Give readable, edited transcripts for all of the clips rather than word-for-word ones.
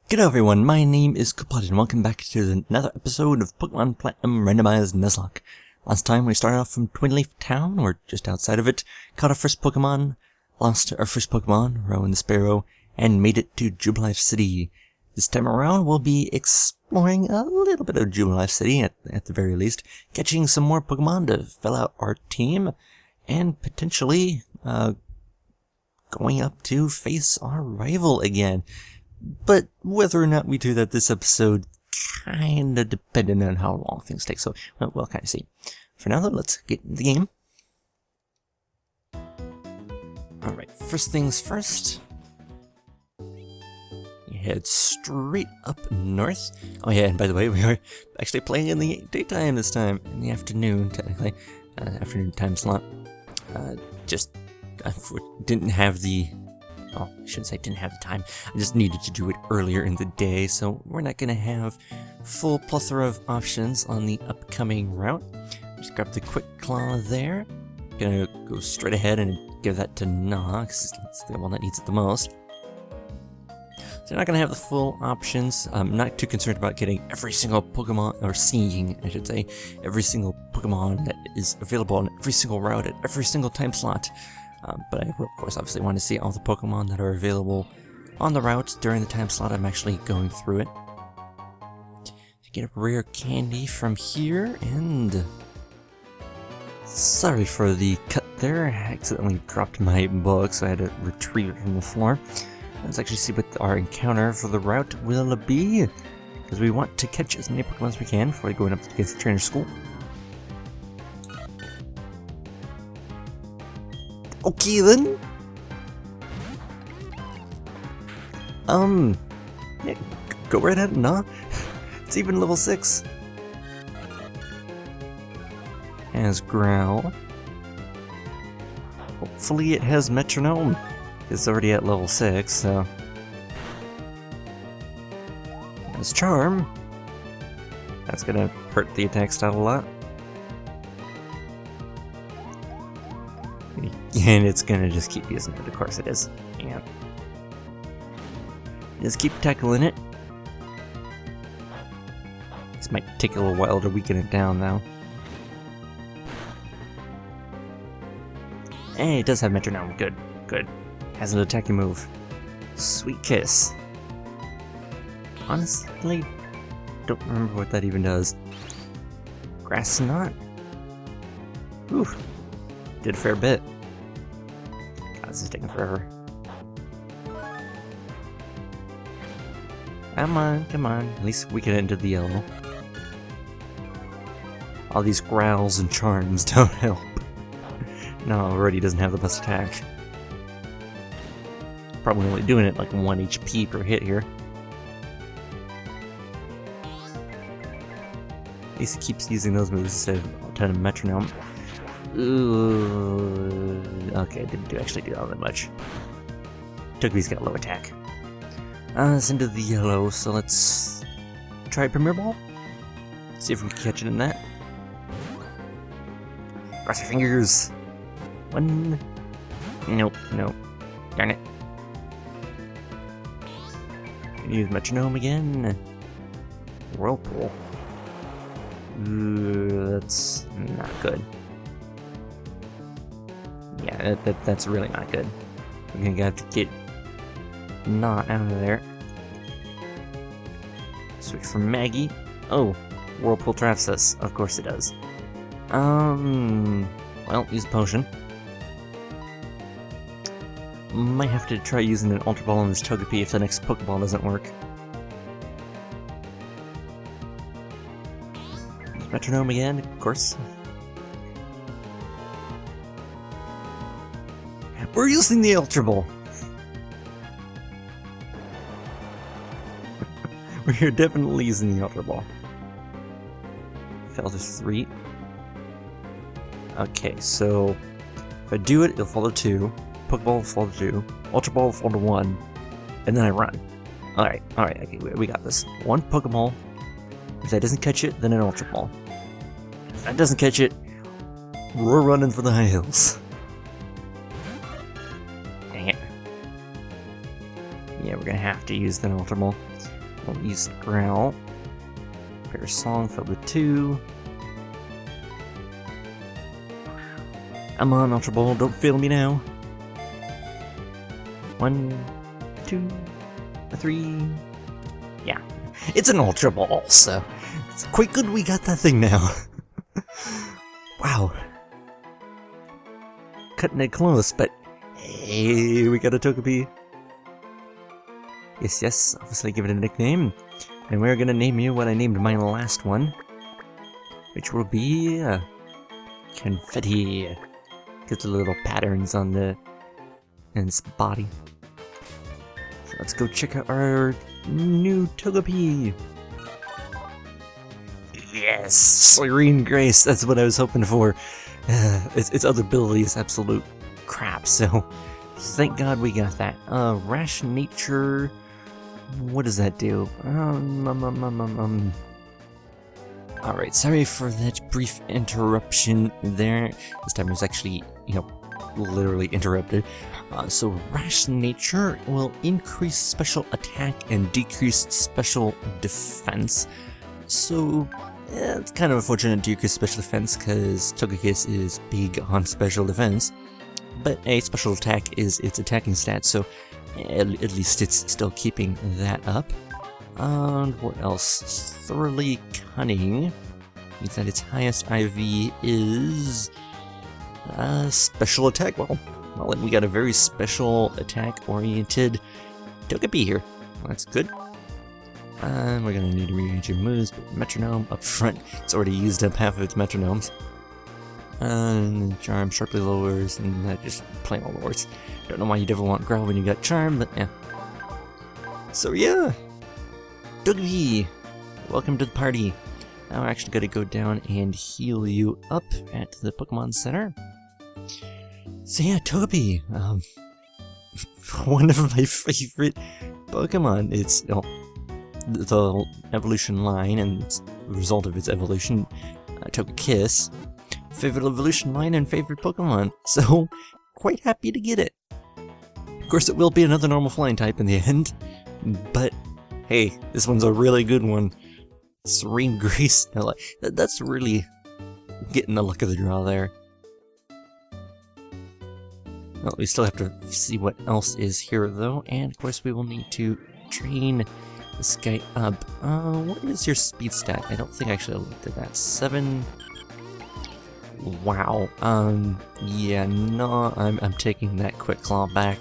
G'day everyone, my name is Coolpilot and welcome back to another episode of Pokemon Platinum Randomized Nuzlocke. Last time we started off from Twinleaf Town, or just outside of it, caught our first Pokemon, lost our first Pokemon, Rowan the Sparrow, and made it to Jubilife City. This time around we'll be exploring a little bit of Jubilife City, at the very least, catching some more Pokemon to fill out our team, and potentially going up to face our rival again. But whether or not we do that this episode kinda dependent on how long things take, so we'll kind of see. For now though, let's get in the game. Alright, first things first. You head straight up north. Oh yeah, and by the way, we are actually playing in the daytime this time. In the afternoon, technically. Afternoon time slot. I didn't have the... Oh, I shouldn't say didn't have the time. I just needed to do it earlier in the day, so we're not going to have full plethora of options on the upcoming route. Just grab the Quick Claw there. Gonna go straight ahead and give that to Nah, because it's the one that needs it the most. So you're not going to have the full options. I'm not too concerned about getting every single Pokemon, or seeing, I should say, every single Pokemon that is available on every single route at every single time slot. But I will, of course, obviously want to see all the Pokemon that are available on the route during the time slot I'm actually going through it. To get a rare candy from here, and... Sorry for the cut there, I accidentally dropped my book, so I had to retrieve it from the floor. Let's actually see what our encounter for the route will be, because we want to catch as many Pokemon as we can before going up against the trainer school. Okay then. Yeah, go right ahead, nah. It's even level 6. Has Growl. Hopefully it has Metronome. It's already at level 6, so. Has Charm. That's gonna hurt the attack style a lot. And it's gonna just keep using it, of course it is. Yeah. Just keep tackling it. This might take a little while to weaken it down, though. Hey, it does have Metronome. Good, good. Has an attacking move. Sweet Kiss. Honestly, don't remember what that even does. Grass Knot? Ooh. Did a fair bit. This is taking forever. Come on, come on. At least we get into the yellow. All these growls and charms don't help. No, already doesn't have the best attack. Probably only doing it like 1 HP per hit here. At least it keeps using those moves instead of a ton of Metronome. Ooh, okay, didn't actually do all that much. Togepi's got low attack. It's into the yellow, so let's try Premier Ball. See if we can catch it in that. Cross your fingers. 1. Nope, nope. Darn it. Can use Metronome again. Whirlpool. Ooh, that's not good. Yeah, that's really not good. We're gonna have to get Not out of there. Switch for Maggie. Oh, Whirlpool traps us. Of course it does. Well, use a potion. Might have to try using an Ultra Ball on this Togepi if the next Pokeball doesn't work. Use Metronome again, of course. We're using the Ultra Ball. We're definitely using the Ultra Ball. Fell to 3. Okay, so if I do it, it'll fall to 2. Pokeball will fall to 2. Ultra Ball will fall to 1. And then I run. Alright, okay, we got this. 1 Pokeball. If that doesn't catch it, then an Ultra Ball. If that doesn't catch it, we're running for the high hills. Yeah, we're gonna have to use the Ultra Ball. We'll use Growl. Prepare Song, fill the 2. Come on, Ultra Ball, don't fail me now. 1, 2, 3. Yeah, it's an Ultra Ball, so it's quite good we got that thing now. Wow. Cutting it close, but hey, we got a Togepi. Yes, obviously give it a nickname. And we're gonna name you what I named my last one, which will be Confetti. Get the little patterns on its body. So let's go check out our new Togepi. Yes, Serene Grace. That's what I was hoping for. Its other ability is absolute crap. So thank God we got that. Rash Nature. What does that do? Alright, sorry for that brief interruption there. This time it was actually, literally interrupted. So Rash Nature will increase special attack and decrease special defense. So, it's kind of unfortunate to decrease special defense because Togekiss is big on special defense. But a special attack is its attacking stat, so at least it's still keeping that up. And what else? Thoroughly Cunning means that its highest IV is special attack. Well, we got a very special attack-oriented Togepi here. Well, that's good. And we're gonna need to rearrange your moves, but Metronome up front. It's already used up half of its Metronomes. And Charm sharply lowers, and that just plain old lowers. Don't know why you'd ever want Growl when you got Charm, but yeah. So yeah, Togepi, welcome to the party. Now we're actually gonna go down and heal you up at the Pokemon Center. So yeah, Togepi, one of my favorite Pokemon. It's the evolution line, and it's the result of its evolution, Togekiss. Favorite evolution line and favorite Pokemon, so quite happy to get it. Of course, it will be another normal flying type in the end, but hey, this one's a really good one. Serene Grace, that's really getting the luck of the draw there. Well, we still have to see what else is here though, and of course we will need to train this guy up. What is your speed stat? I don't think actually I looked at that. 7. Wow. Yeah, no, I'm taking that Quick Claw back.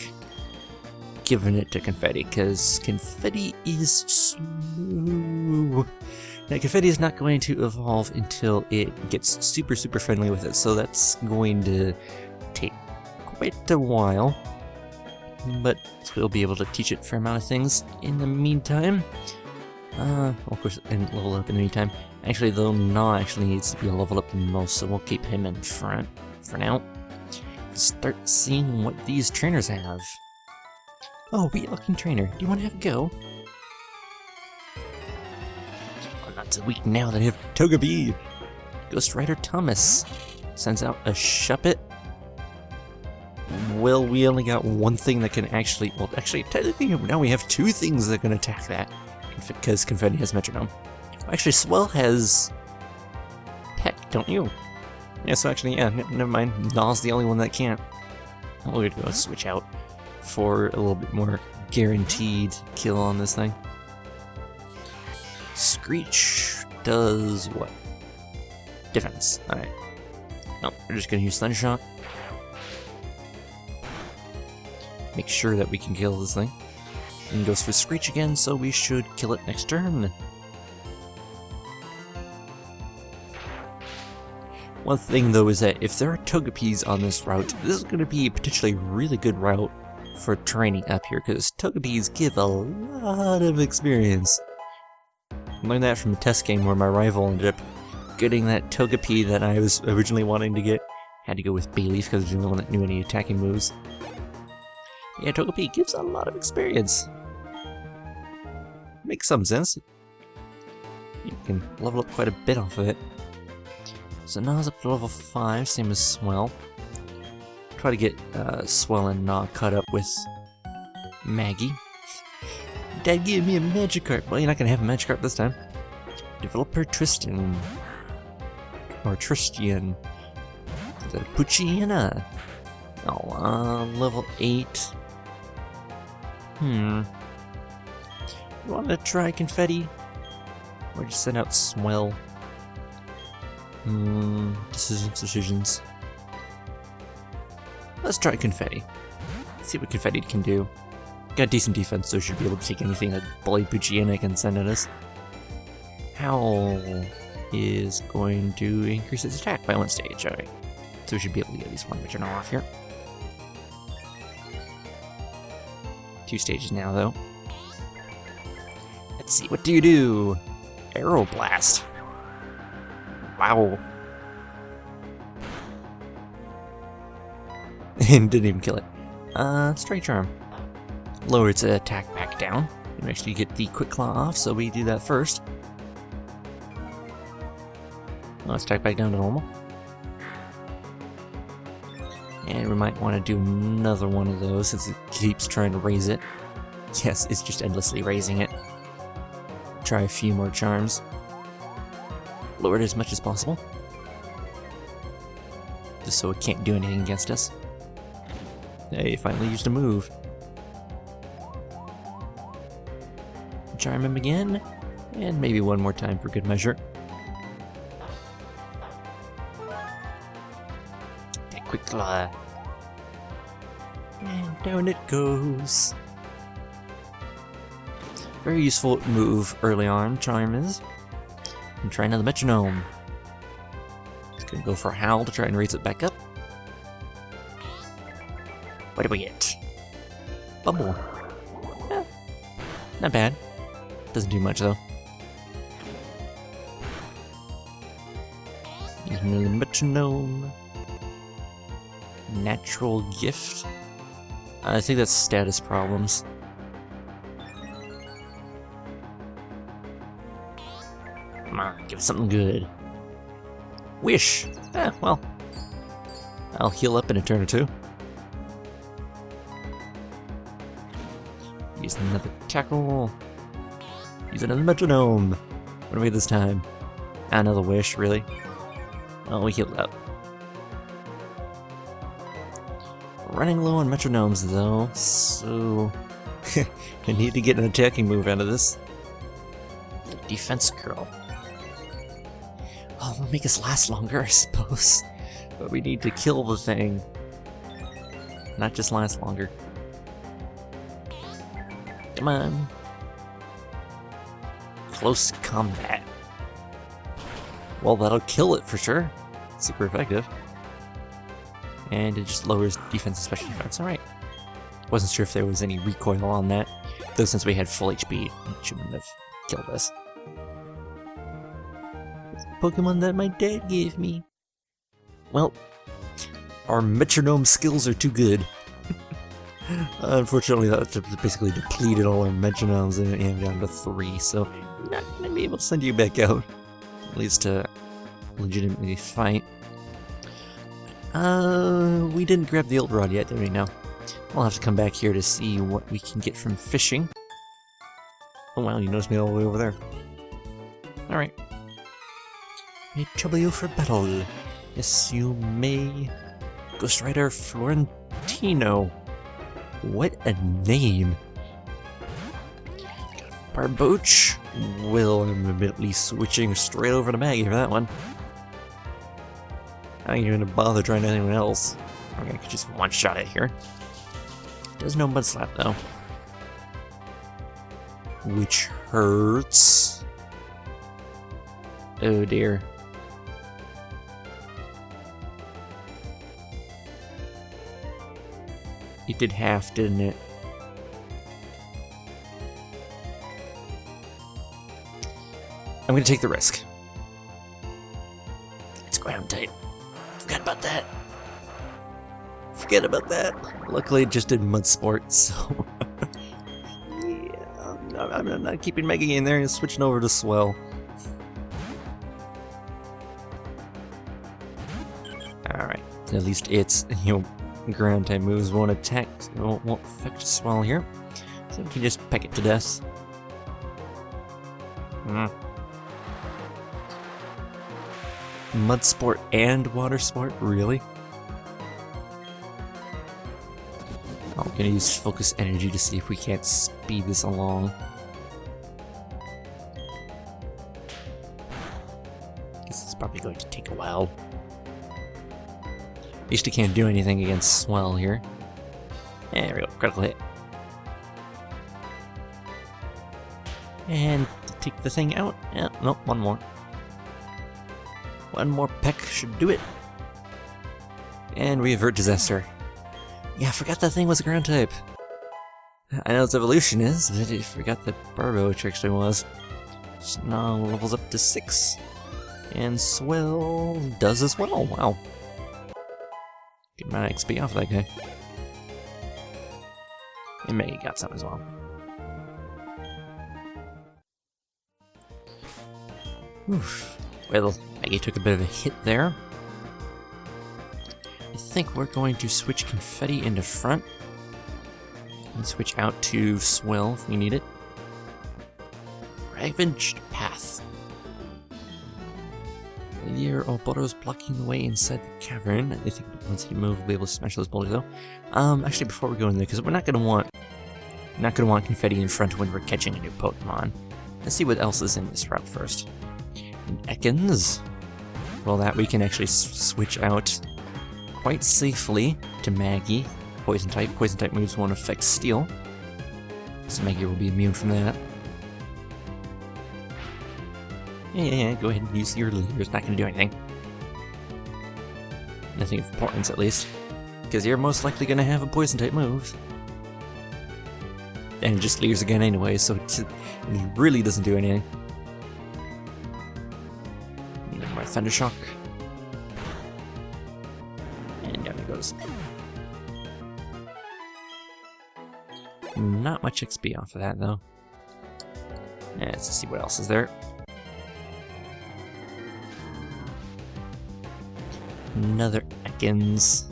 Giving it to Confetti, because Confetti is slow. Now, Confetti is not going to evolve until it gets super friendly with it, so that's going to take quite a while. But we'll be able to teach it a fair amount of things in the meantime. Of course, and level up in the meantime. Actually, though, Na actually needs to be a level up the most, so we'll keep him in front for now. Start seeing what these trainers have. Oh, wheat-looking trainer. Do you want to have a go? I'm not so weak now that I have Togepi. Ghost Rider Thomas sends out a Shuppet. Well, we only got one thing that can actually... Well, actually, technically, now we have 2 things that can attack that. Because Confetti has Metronome. Actually, Swell has Peck, don't you? Yeah, so actually, yeah, never mind. Na's the only one that can't. We're gonna go switch out for a little bit more guaranteed kill on this thing. Screech does what? Defense. Alright. No, we're just gonna use Thundershot. Make sure that we can kill this thing. And goes for Screech again, so we should kill it next turn. One thing though is that if there are Togepis on this route, this is going to be a potentially really good route for training up here, because Togepis give a lot of experience. I learned that from a test game where my rival ended up getting that Togepi that I was originally wanting to get. Had to go with Bayleaf because it was the only one that knew any attacking moves. Yeah, Togepi gives a lot of experience. Makes some sense. You can level up quite a bit off of it. So Na's up to level 5, same as Swell. Try to get Swell and Na caught up with Maggie. Dad gave me a Magikarp. Well, you're not gonna have a Magikarp this time. Developer Tristan. Or Tristian. Is that a Poochyena? Oh, level 8. You want to try Confetti? Or just send out Swell? Decisions. Let's try Confetti. See what Confetti can do. Got decent defense, so should be able to take anything that Bully Poochyena can send at us. Howl is going to increase its attack by 1 stage. Alright. So we should be able to get at least 1 metronome off here. 2 stages now, though. Let's see, what do you do? Aeroblast. Wow. And didn't even kill it. Straight Charm. Lower its attack back down. And actually get the Quick Claw off, so we do that first. Let's attack back down to normal. And we might want to do another one of those since it keeps trying to raise it. Yes, it's just endlessly raising it. Try a few more charms. Lower it as much as possible. Just so it can't do anything against us. Hey, finally used a move. Charm him again. And maybe one more time for good measure. Quick Claw. And down it goes. Very useful move early on, Charm is. And try another metronome. It's gonna go for Howl to try and raise it back up. What do we get? Bubble. Eh, not bad. Doesn't do much though. Use another metronome. Natural gift? I think that's status problems. Come on, give us something good. Wish! Well. I'll heal up in a turn or two. Use another tackle. Use another metronome. What do we get this time? Another wish, really? Oh, we healed up. Running low on metronomes though, so I need to get an attacking move out of this. Defense curl. Oh, it'll make us last longer, I suppose. But we need to kill the thing. Not just last longer. Come on. Close combat. Well, that'll kill it for sure. Super effective. And it just lowers defense and special defense. Alright. Wasn't sure if there was any recoil on that. Though since we had full HP, it shouldn't have killed us. Pokemon that my dad gave me. Well, our metronome skills are too good. Unfortunately, that basically depleted all our metronomes and I'm down to 3, so I'm not going to be able to send you back out. At least to legitimately fight. We didn't grab the old rod yet, did we? No. We'll have to come back here to see what we can get from fishing. Oh wow, you noticed me all the way over there. Alright. May trouble you for battle. Yes, you may. Ghost Rider Florentino. What a name. Barboach. Well, I'm immediately switching straight over to Maggie for that one. I ain't even gonna bother trying anyone else. Okay, I could just one-shot it here. Does no Mud Slap though. Which hurts. Oh dear. It did half, didn't it? I'm gonna take the risk. It's ground type. Forgot about that. Forget about that. Luckily, it just did Mud Sport, so... yeah, I'm not keeping Maggie in there and switching over to Swell. Alright, at least its, ground type moves won't attack, won't affect Swell here. So we can just peck it to death. Mud sport and water sport? Really? Oh, I'm gonna use focus energy to see if we can't speed this along. This is probably going to take a while. At least you can't do anything against swell here. There we go, critical hit. And to take the thing out. Yeah, nope, one more. One more peck should do it. And we avert disaster. Yeah, I forgot that thing was a ground type. I know its evolution is, but I forgot that Barbo actually was. So now levels up to 6. And Swell does as well. Wow. Get my XP off that guy. And Maggie got some as well. Oof. Well, Maggie took a bit of a hit there. I think we're going to switch Confetti into front. And switch out to Swell if we need it. Ravaged Path. Your Oboro's blocking the way inside the cavern. I think once he moves, we'll be able to smash those boulders though. Actually, before we go in there, because we're not gonna want Confetti in front when we're catching a new Pokemon. Let's see what else is in this route first. And Ekans. Well, that we can actually switch out quite safely to Maggie. Poison type. Poison type moves won't affect Steel, so Maggie will be immune from that. Yeah, go ahead and use your leader. It's not going to do anything. Nothing of importance, at least. Because you're most likely going to have a poison type move. And it just leaves again anyway, so it really doesn't do anything. No more Thunder Shock. And down it goes. Not much XP off of that, though. Yeah, let's see what else is there. Another Ekans.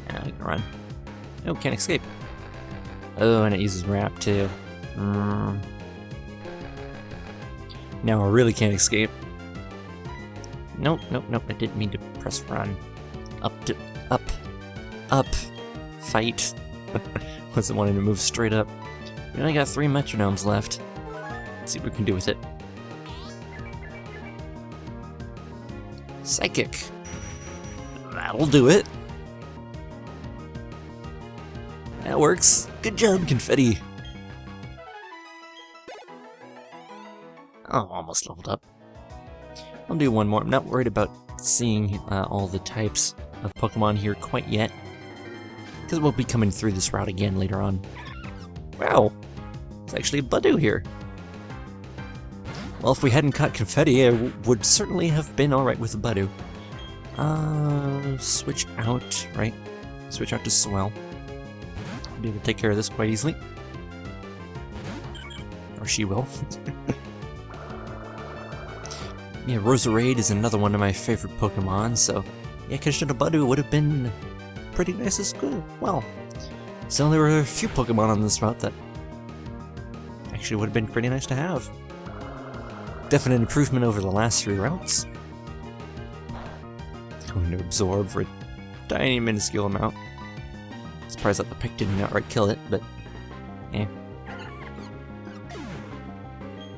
Now we can run. Oh, can't escape. Oh, and it uses Wrap too. Now I really can't escape. Nope, I didn't mean to press run. Up. Fight. Wasn't wanting to move straight up. We only got 3 metronomes left. Let's see what we can do with it. Psychic. That'll do it. That works. Good job, Confetti. Oh, almost leveled up. I'll do one more. I'm not worried about seeing all the types of Pokemon here quite yet, because we'll be coming through this route again later on. Wow, it's actually a Budew here. Well, if we hadn't caught Confetti, I would certainly have been alright with a Budew. Switch out, right? Switch out to Swell. Be able to take care of this quite easily. Or she will. Yeah, Roserade is another one of my favorite Pokemon, so yeah, catching a Budew would have been pretty nice as well. So there were a few Pokemon on this route that actually would have been pretty nice to have. Definite improvement over the last 3 routes. It's going to absorb for a tiny minuscule amount. Surprised that the pick didn't outright kill it, but eh.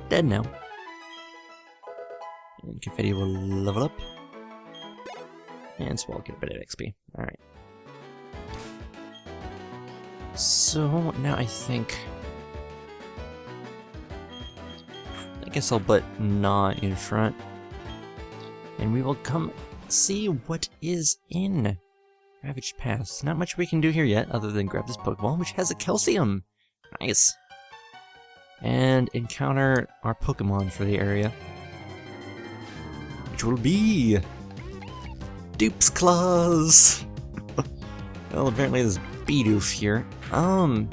Dead now. And Confetti will level up. And Swell get a bit of XP. Alright. So now I think I guess I'll put Gnaw in front. And we will come see what is in Ravaged Path. Not much we can do here yet, other than grab this Pokeball, which has a Calcium! Nice! And encounter our Pokemon for the area. Which will be Dupe's Claws! Well, apparently there's Bidoof here. I don't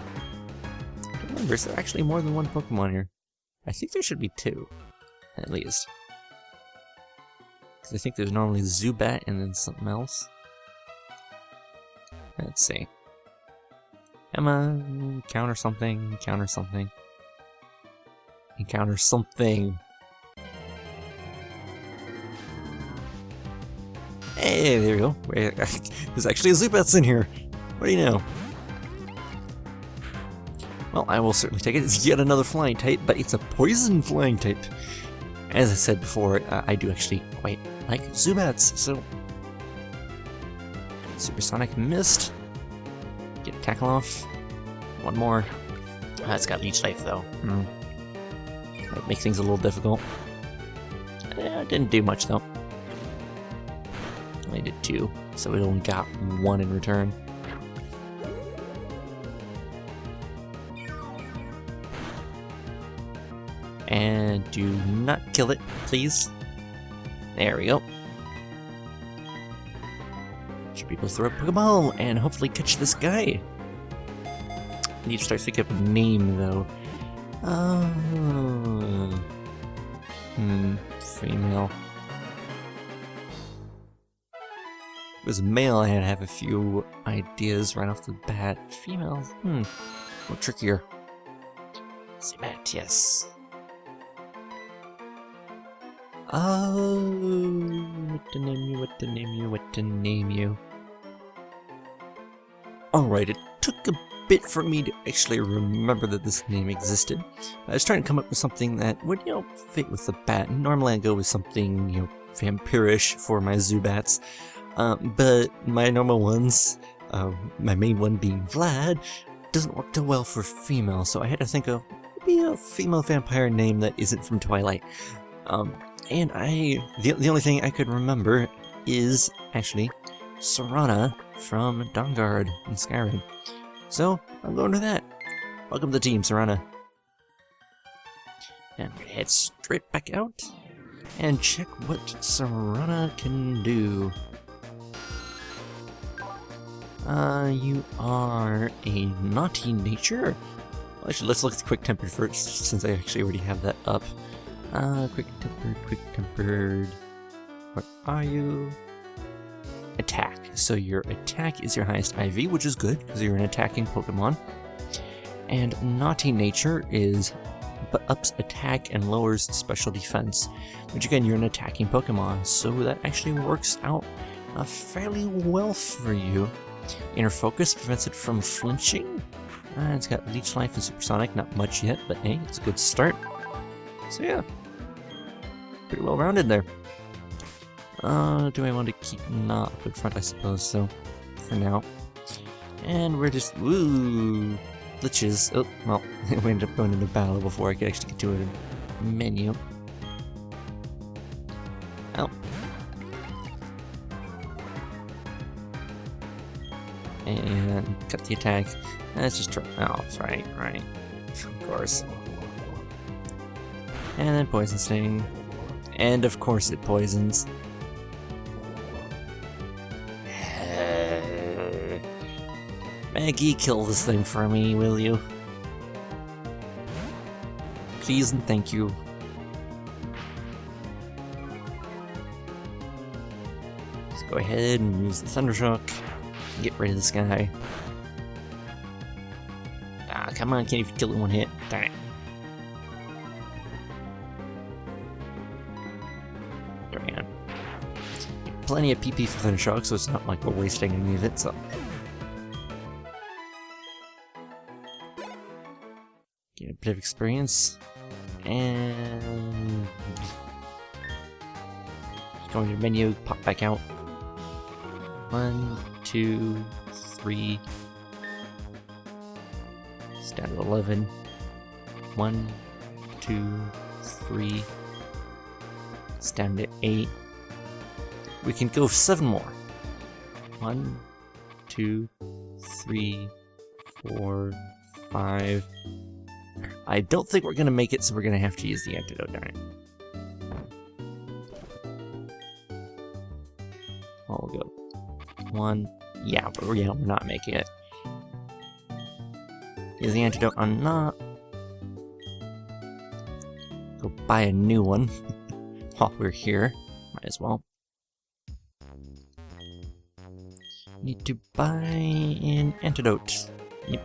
remember, is there actually more than one Pokemon here? I think there should be 2, at least. Because I think there's normally Zubat and then something else. Let's see. Emma, encounter something, encounter something. Encounter something. Hey, there we go. Wait, there's actually a Zubats in here. What do you know? Well, I will certainly take it. It's yet another flying type, but it's a poison flying type. As I said before, I do actually quite like Zubats, so... Supersonic missed. Get a tackle off. One more. It's got leech life though. Might make things a little difficult. Didn't do much though. Only did 2, so we only got 1 in return. And do not kill it, please. There we go. Should be able to throw a Pokeball and hopefully catch this guy. I need to start thinking of a name though. Female. If it was male, I'd have a few ideas right off the bat. Female, a little trickier. Zubat, yes. Oh, what to name you, what to name you, what to name you. Alright, it took a bit for me to actually remember that this name existed. I was trying to come up with something that would, fit with the bat. Normally I go with something, vampirish for my Zubats. But my normal ones, my main one being Vlad, doesn't work too well for female, so I had to think of maybe a female vampire name that isn't from Twilight. And the only thing I could remember is actually Serana from Dawnguard in Skyrim. So, I'm going to that. Welcome to the team, Serana. And we're gonna head straight back out and check what Serana can do. You are a naughty nature. Well, actually, let's look at the quick tempered first, since I actually already have that up. Quick tempered. What are you? Attack. So your attack is your highest IV, which is good, because you're an attacking Pokemon. And naughty nature ups attack and lowers special defense, which again, you're an attacking Pokemon, so that actually works out fairly well for you. Inner focus prevents it from flinching. It's got leech life and supersonic, not much yet, but hey, it's a good start. So yeah, pretty well rounded there. Do I want to keep not up in front? I suppose so, for now. And we're just, woo, glitches. Oh, well, we ended up going into battle before I could actually get to a menu. Oh. And cut the attack. Let's just try, oh, right, of course. And then Poison Sting. And of course it poisons. Maggie, kill this thing for me, will you? Please and thank you. Let's go ahead and use the Thundershock. Get rid of this guy. Ah, come on, can't even kill it in one hit. Darn it. Plenty of PP for Thundershock, so it's not like we're wasting any of it, so... Get a bit of experience, and... Go into the menu, pop back out. 1, 2, 3... It's down to 11. 1, 2, 3... It's down to 8. We can go 7 more. 1, 2, 3, 4, 5. I don't think we're gonna make it, so we're gonna have to use the antidote, darn it. Well, we'll go 1. Yeah, but we're not making it. Use the antidote on not. Go buy a new one. While we're here, might as well. Need to buy an antidote. Yep.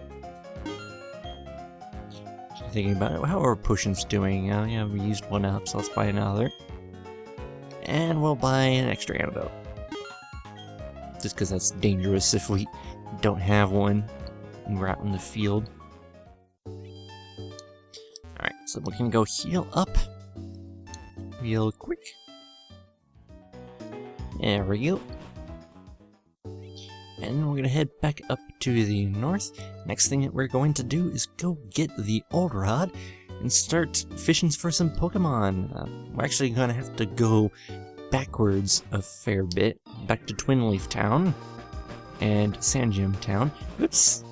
thinking about it. How are potions doing? Yeah, we used one up, so let's buy another. And we'll buy an extra antidote. Just because that's dangerous if we don't have one and we're out in the field. Alright, so we can go heal up real quick. There we go. And we're gonna head back up to the north. Next thing that we're going to do is go get the old rod and start fishing for some Pokemon. We're actually gonna have to go backwards a fair bit, back to Twinleaf Town and Sandgem Town. Oops!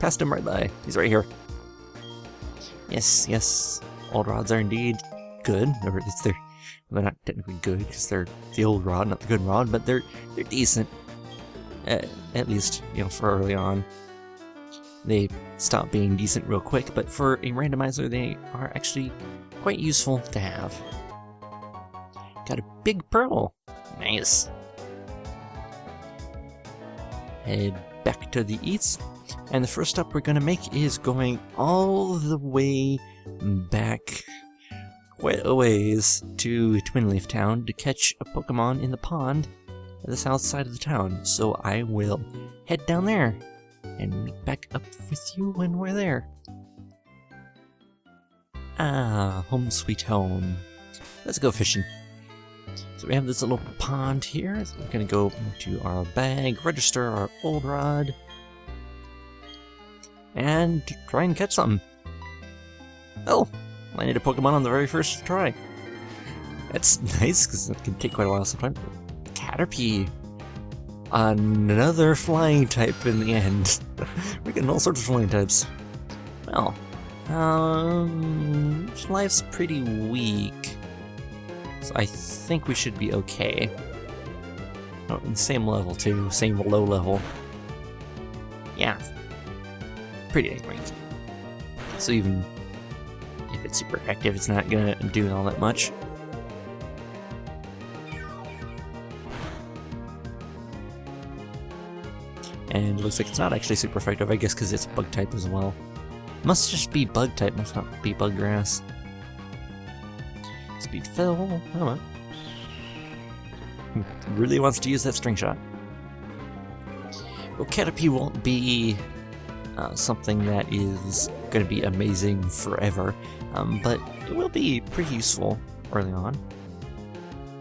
Passed him right by. He's right here. Yes, yes, old rods are indeed good, or at least they're not technically good because they're the old rod, not the good rod, but they're decent. At least, you know, for early on. They stop being decent real quick, but for a randomizer, they are actually quite useful to have. Got a big pearl. Nice. Head back to the east, and the first stop we're going to make is going all the way back quite a ways to Twinleaf Town to catch a Pokemon in the pond at the south side of the town. So I will head down there and meet back up with you when we're there. Ah, home sweet home. Let's go fishing. So we have this little pond here. So we're gonna go into our bag, register our old rod, and try and catch something. Oh, landed a Pokemon on the very first try. That's nice, because it can take quite a while sometimes. Caterpie. Another flying type in the end. We're getting all sorts of flying types. Well, life's pretty weak. So I think we should be okay. Oh, and same level too, same low level. Yeah. Pretty dang weak. So even if it's super effective, it's not gonna do all that much. And it looks like it's not actually super effective, I guess, because it's bug type as well. Must just be bug type, must not be bug grass. Speed fell. Oh well. Really wants to use that string shot. Well, Caterpie won't be something that is going to be amazing forever, but it will be pretty useful early on.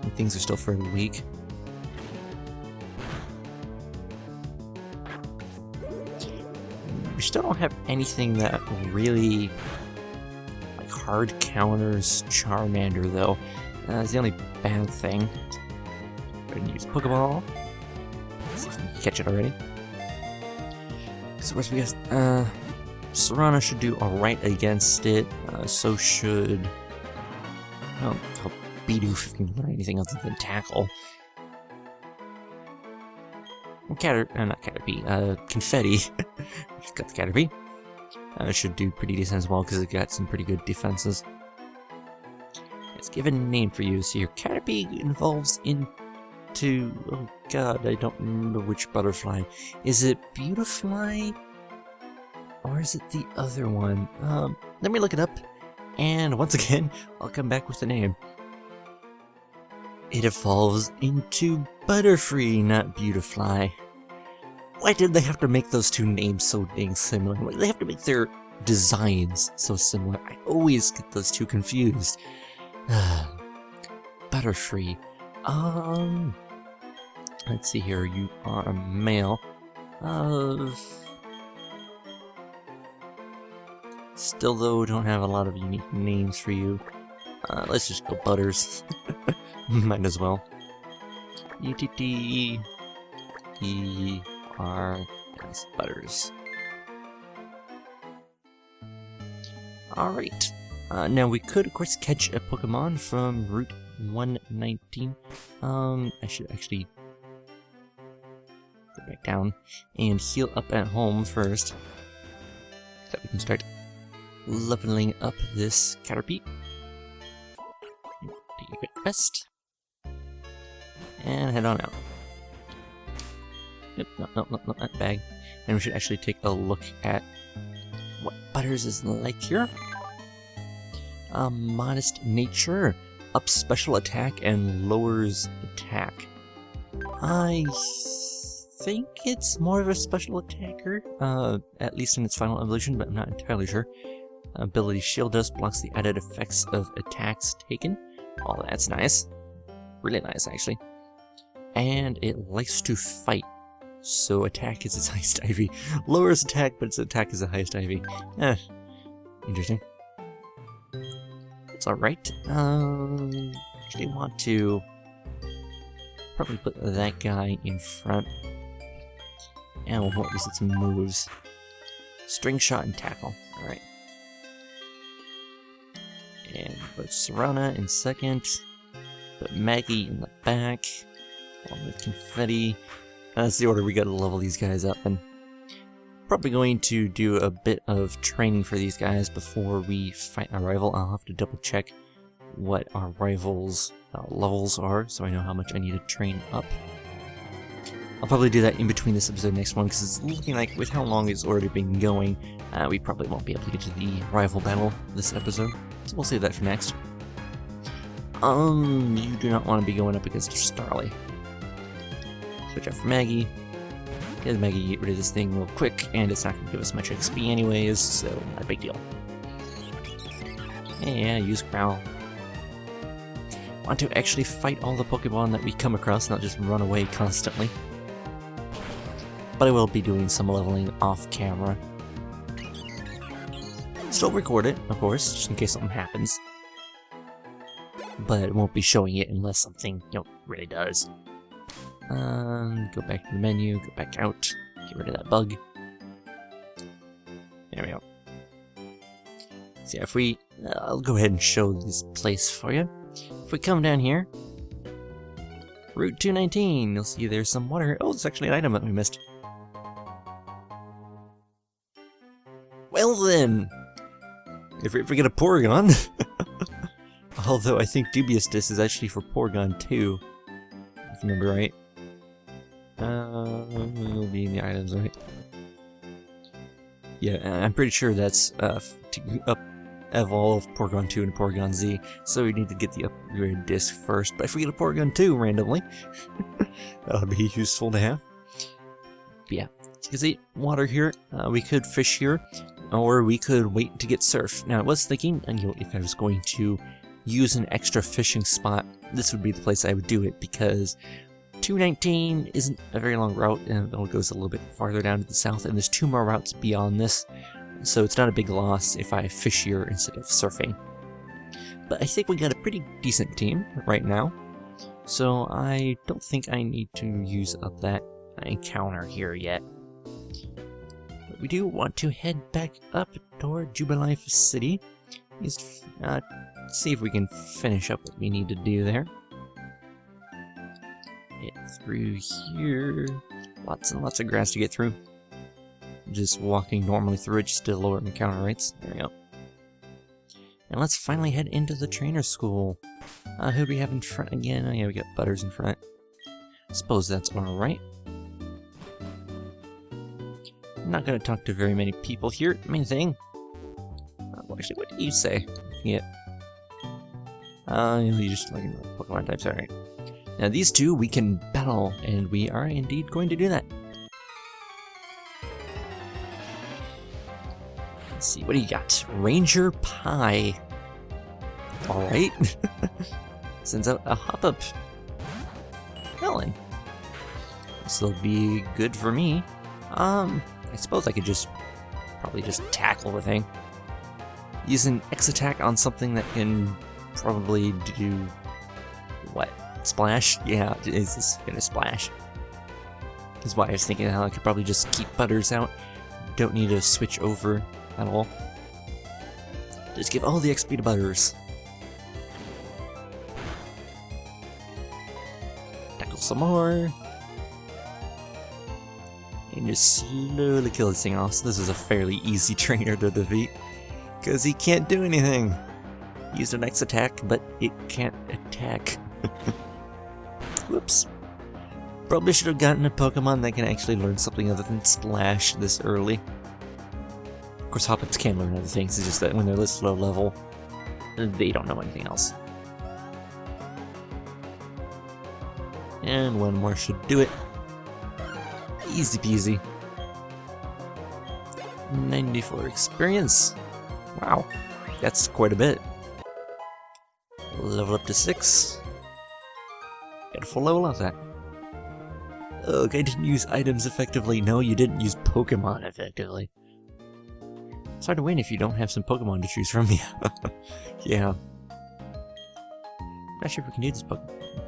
And things are still fairly weak. We still don't have anything that really like hard counters Charmander, though. That's the only bad thing. Go ahead and use Pokeball. See if we can catch it already. So where's we guess? Serana should do alright against it. So should. I don't know how Bidoof can learn anything other than Tackle. Not Caterpie, Confetti. Just got the Caterpie. Should do pretty decent as well because it got some pretty good defenses. Let's give it a name for you. So your Caterpie evolves into... Oh god, I don't remember which butterfly. Is it Beautifly? Or is it the other one? Let me look it up. And once again, I'll come back with the name. It evolves into Butterfree, not Beautifly. Why did they have to make those two names so dang similar? Why did they have to make their designs so similar? I always get those two confused. Butterfree. Let's see here. You are a male. Still, though, don't have a lot of unique names for you. Let's just go Butters. Might as well. UTT yes, Butters. Alright. Now we could, of course, catch a Pokemon from Route 119. I should actually go back down and heal up at home first, so that we can start leveling up this Caterpie. Take a quick rest. And head on out. Yep, no, not that bag. And we should actually take a look at what Butters is like here. Modest nature. Ups special attack and lowers attack. I think it's more of a special attacker, at least in its final evolution, but I'm not entirely sure. Ability Shield Dust blocks the added effects of attacks taken. Oh, that's nice. Really nice, actually. And it likes to fight. So attack is its highest IV. Lowers attack, but its attack is the highest IV. Interesting. It's alright. Actually want to probably put that guy in front. And what was its moves? String Shot and Tackle. Alright. And put Serana in second. Put Maggie in the back. Along with Confetti. That's the order we gotta level these guys up. And probably going to do a bit of training for these guys before we fight our rival. I'll have to double check what our rivals' levels are, so I know how much I need to train up. I'll probably do that in between this episode and next one, because it's looking like, with how long it's already been going, we probably won't be able to get to the rival battle this episode, so we'll save that for next. You do not want to be going up against Starly. Switch out for Maggie. Get Maggie, get rid of this thing real quick, and it's not going to give us much XP anyways, so not a big deal. Yeah, use Growl. Want to actually fight all the Pokemon that we come across, not just run away constantly. But I will be doing some leveling off camera. Still record it, of course, just in case something happens. But it won't be showing it unless something, really does. Go back to the menu, go back out, get rid of that bug. There we go. So yeah, if we, I'll go ahead and show this place for you. If we come down here, Route 219, you'll see there's some water. Oh, it's actually an item that we missed. Well then, if we get a Porygon, although I think Dubious Disc is actually for Porygon 2, if I remember right. It'll be in the items, right? Yeah, I'm pretty sure that's to evolve Porygon 2 and Porygon Z, so we need to get the upgraded disc first. But if we get a Porygon 2 randomly, that'll be useful to have. But yeah, you can see water here. We could fish here, or we could wait to get surf. Now, I was thinking, if I was going to use an extra fishing spot, this would be the place I would do it, because 219 isn't a very long route, and it goes a little bit farther down to the south, and there's 2 more routes beyond this, so it's not a big loss if I fish here instead of surfing. But I think we got a pretty decent team right now, so I don't think I need to use up that encounter here yet. But we do want to head back up toward Jubilife City. Let's see if we can finish up what we need to do there. Get through here. Lots and lots of grass to get through. Just walking normally through it just to lower encounter rates. There we go. And let's finally head into the trainer school. Who do we have in front again? Oh yeah, we got Butters in front. I suppose that's alright. I'm not going to talk to very many people here. Main thing. Well, actually, what do you say? Yeah. You just like Pokemon types, alright. Now these two we can battle, and we are indeed going to do that. Let's see, what do you got? Ranger Pie. Alright. Sends out a hop-up. Helen. This'll be good for me. I suppose I could probably just tackle the thing. Use an X-Attack on something that can probably do... what? Splash? Yeah, it's just gonna splash. That's why I was thinking how I could probably just keep Butters out. Don't need to switch over at all. Just give all the XP to Butters. Tackle some more. And just slowly kill this thing off. So this is a fairly easy trainer to defeat, because he can't do anything. He used an X-Attack, but it can't attack. Whoops. Probably should have gotten a Pokemon that can actually learn something other than Splash this early. Of course, Hop-Ups can learn other things, it's just that when they're this low level, they don't know anything else. And one more should do it. Easy peasy. 94 experience. Wow, that's quite a bit. Level up to 6. Got a full level off that. Ugh, I didn't use items effectively. No, you didn't use Pokemon effectively. It's hard to win if you don't have some Pokemon to choose from. Yeah. Not sure if we can do this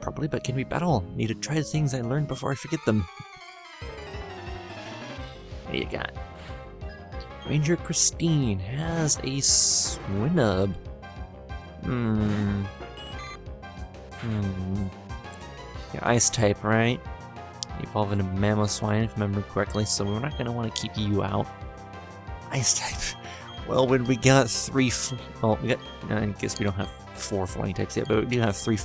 properly, but can we battle? Need to try the things I learned before I forget them. What do you got? Ranger Christine has a Swinub. You're Ice type, right? You evolve into Mamoswine, if I remember correctly, so we're not going to want to keep you out. Ice type. Well, when we got 3... well, we got... I guess we don't have 4 flying types yet, but we do have 3...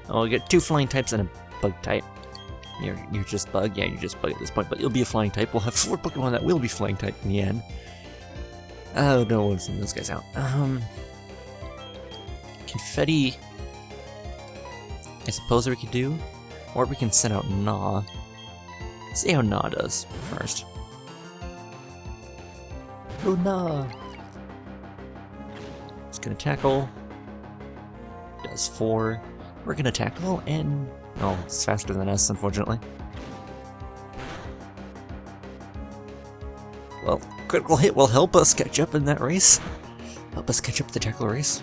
oh, we got 2 flying types and a bug type. You're just bug? Yeah, you're just bug at this point, but you'll be a flying type. We'll have 4 Pokemon that will be flying type in the end. Oh, no, we'll send those guys out. Confetti... I suppose we could do. Or we can send out Gnaw. See how Gnaw does first. Oh, Gnaw! It's gonna tackle. Does 4. We're gonna tackle, and... oh, it's faster than us, unfortunately. Well, critical hit will help us catch up in that race. Help us catch up the tackle race.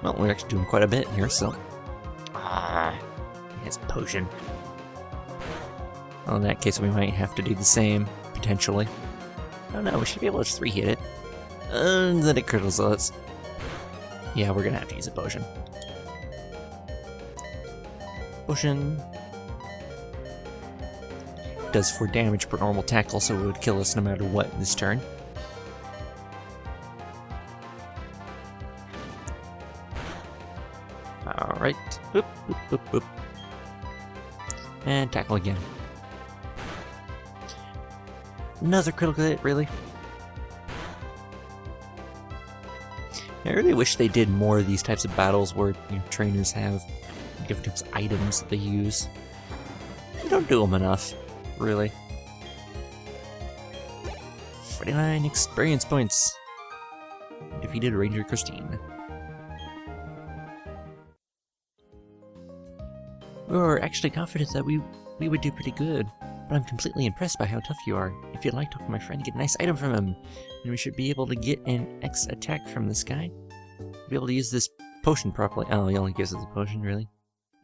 Well, we're actually doing quite a bit here, so... ah, it's potion. Well, in that case, we might have to do the same, potentially. I don't know, we should be able to 3-hit it. And then it criticals us. Yeah, we're gonna have to use a potion. Potion... does 4 damage per normal tackle, so it would kill us no matter what this turn. Alright. Boop, boop, boop, boop. And tackle again. Another critical hit, really? I really wish they did more of these types of battles where trainers have different types of items that they use. They don't do them enough, really. 49 experience points. Defeated Ranger Christine. We were actually confident that we would do pretty good, but I'm completely impressed by how tough you are. If you'd like to talk to my friend, get a nice item from him, and we should be able to get an X attack from this guy. We'll be able to use this potion properly. Oh, he only gives us a potion, really?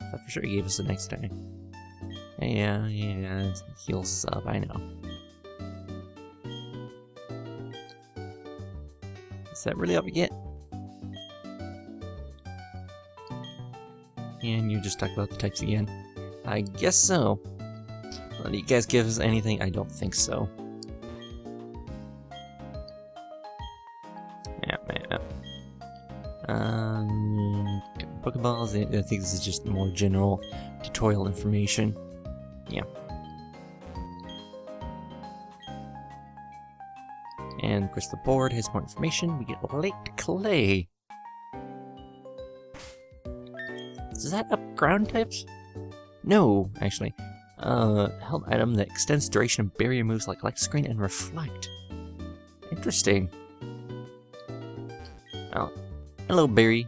I thought for sure he gave us the next attack. Yeah, it heals us up, I know. Is that really all we get? And you just talk about the types again. I guess so. Well, do you guys give us anything? I don't think so. Yeah. Pokeballs, I think this is just more general tutorial information. Yeah. And of course the board has more information. We get Lake Clay. Does that up ground types? No, actually. Held item that extends duration of barrier moves like Light Screen and Reflect. Interesting. Oh, hello, Barry.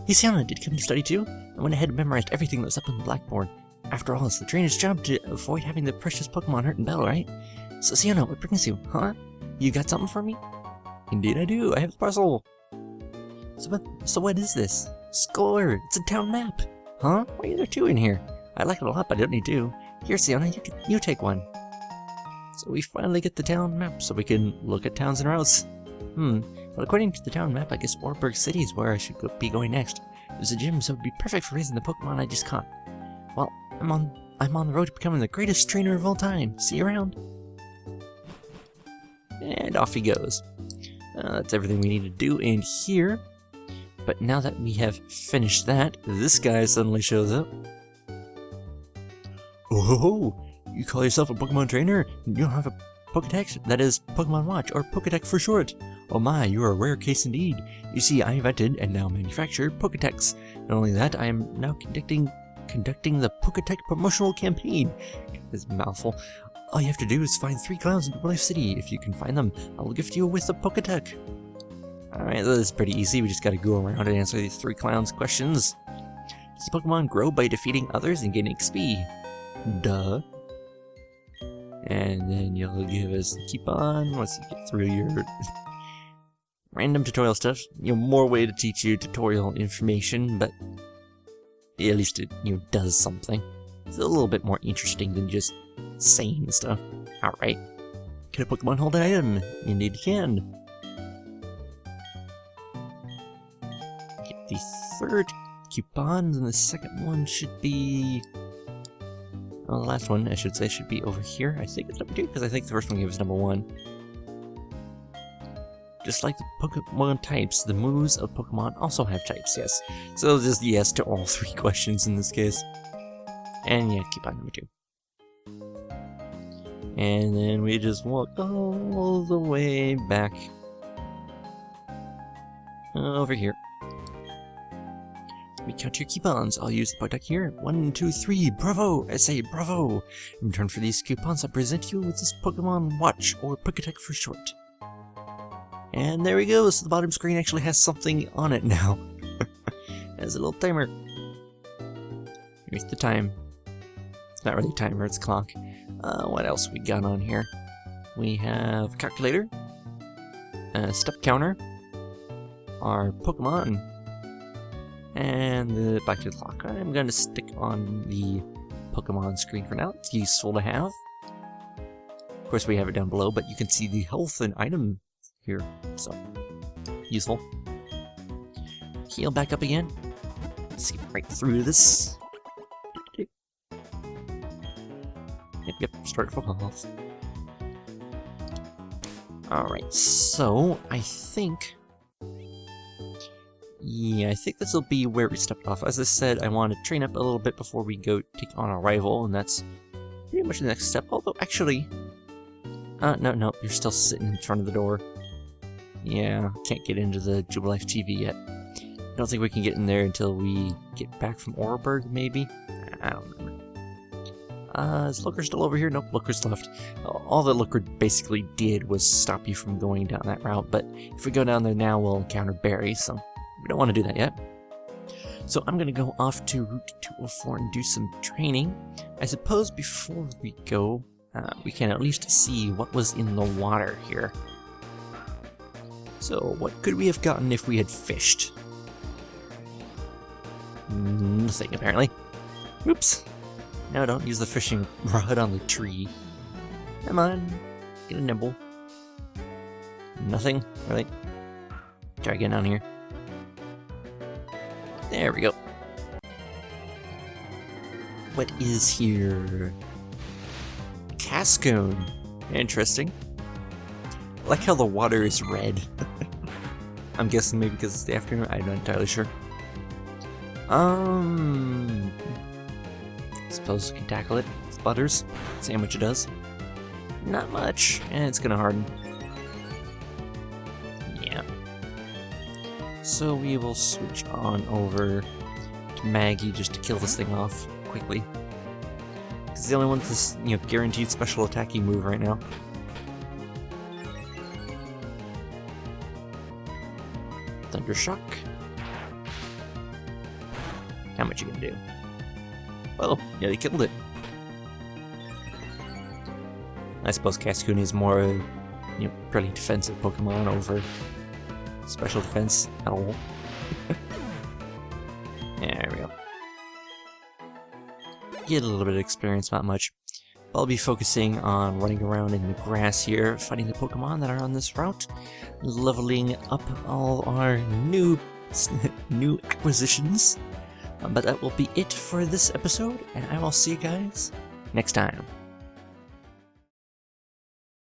Hey, Sienna, did you come to study too? I went ahead and memorized everything that was up on the blackboard. After all, it's the trainer's job to avoid having the precious Pokemon hurt in battle, right? So, Sienna, what brings you, huh? You got something for me? Indeed I do. I have the parcel. So what is this? Score! It's a town map! Huh? Why are there 2 in here? I like it a lot, but I don't need 2. Here, Sienna, you take one. So we finally get the town map, so we can look at towns and routes. Well, according to the town map, I guess Overcompensate City is where I should be going next. There's a gym, so it would be perfect for raising the Pokemon I just caught. Well, I'm on the road to becoming the greatest trainer of all time. See you around. And off he goes. That's everything we need to do in here. But now that we have finished that, this guy suddenly shows up. Oh ho ho! You call yourself a Pokemon trainer? You don't have a Pokédex? That is Pokemon Watch, or Pokédex for short. Oh my, you're a rare case indeed. You see, I invented and now manufacture Pokétechs. Not only that, I am now conducting the Pokétech promotional campaign. This is a mouthful. All you have to do is find 3 clowns in Jubilife City. If you can find them, I'll gift you with a Pokétech. Alright, this is pretty easy. We just gotta go around and answer these 3 clowns' questions. Does Pokemon grow by defeating others and getting XP? Duh. And then you'll give us the coupon once you get through your random tutorial stuff. More way to teach you tutorial information, but at least it does something. It's a little bit more interesting than just saying stuff. Alright. Can a Pokemon hold an item? Indeed it can. Get the 3rd coupon, and the 2nd one should be... well, the last one, I should say, should be over here. I think it's number 2, because I think the first one gave us number 1. Just like the Pokemon types, the moves of Pokemon also have types, yes. So just yes to all 3 questions in this case. And yeah, coupon number 2. And then we just walk all the way back over here. We count your coupons. I'll use the Pokétech here. 1, 2, 3. Bravo! I say bravo! In return for these coupons, I present you with this Pokemon Watch, or Pokétech for short. And there we go. So the bottom screen actually has something on it now. It has a little timer. Here's the time. It's not really a timer, it's a clock. What else we got on here? We have calculator, a step counter, our Pokemon, and the back to the clock. I'm going to stick on the Pokemon screen for now. It's useful to have. Of course, we have it down below, but you can see the health and item here, so useful. Heal back up again. Let's see right through this. Yep, start full health. Alright, so I think... yeah, I think this will be where we stepped off. As I said, I want to train up a little bit before we go take on our rival, and that's pretty much the next step. Although, actually... no, you're still sitting in front of the door. Yeah, can't get into the Jubilife TV yet. I don't think we can get in there until we get back from Oreburg, maybe? I don't remember. Is Looker still over here? Nope, Looker's left. All that Looker basically did was stop you from going down that route, but if we go down there now, we'll encounter Barry, so we don't want to do that yet. So I'm going to go off to Route 204 and do some training. I suppose before we go, we can at least see what was in the water here. So what could we have gotten if we had fished? Nothing, apparently. Oops. No, don't use the fishing rod on the tree. Come on, get a nibble. Nothing, really. Try again down here. There we go. What is here? Cascone. Interesting. I like how the water is red. I'm guessing maybe because it's the afternoon. I'm not entirely sure. Suppose we can tackle it with butters. See how much it does. Not much, and it's gonna harden. Yeah. So we will switch on over to Maggie just to kill this thing off quickly. It's the only one with this, guaranteed special attacking move right now. Thundershock. How much you gonna do? Oh, yeah, they killed it. I suppose Cascoon is more, pretty defensive Pokemon over special defense at all. There we go. Get a little bit of experience, not much. I'll be focusing on running around in the grass here, fighting the Pokemon that are on this route, leveling up all our new acquisitions. But that will be it for this episode, and I will see you guys next time.